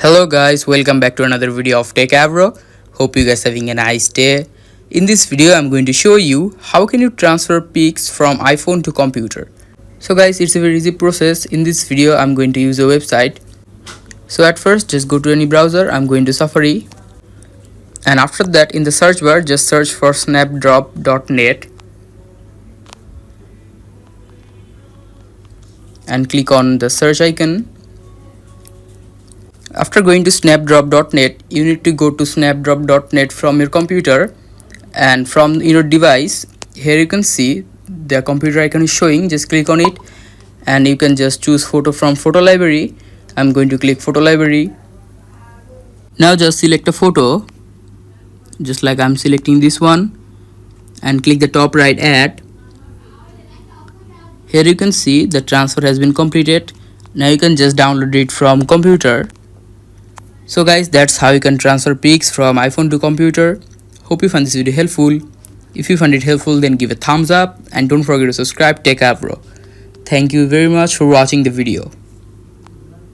Hello guys, welcome back to another video of Techavro. Hope you guys having a nice day. In this video I'm going to show you how can you transfer pics from iPhone to computer. So guys, it's a very easy process. In this video I'm going to use a website. So at first just go to any browser. I'm going to Safari, and after that in the search bar just search for snapdrop.net and click on the search icon. After going to snapdrop.net, you need to go to snapdrop.net from your computer, and from your device here you can see the computer icon is showing. Just click on it and you can just choose photo from photo library. I'm going to click photo library. Now just select a photo, just like I'm selecting this one, and click the top right add. Here you can see the transfer has been completed. Now you can just download it from computer. So guys, that's how you can transfer pics from iPhone to computer. Hope you found this video helpful. If you found it helpful, then give a thumbs up and don't forget to subscribe Techavro. Thank you very much for watching the video.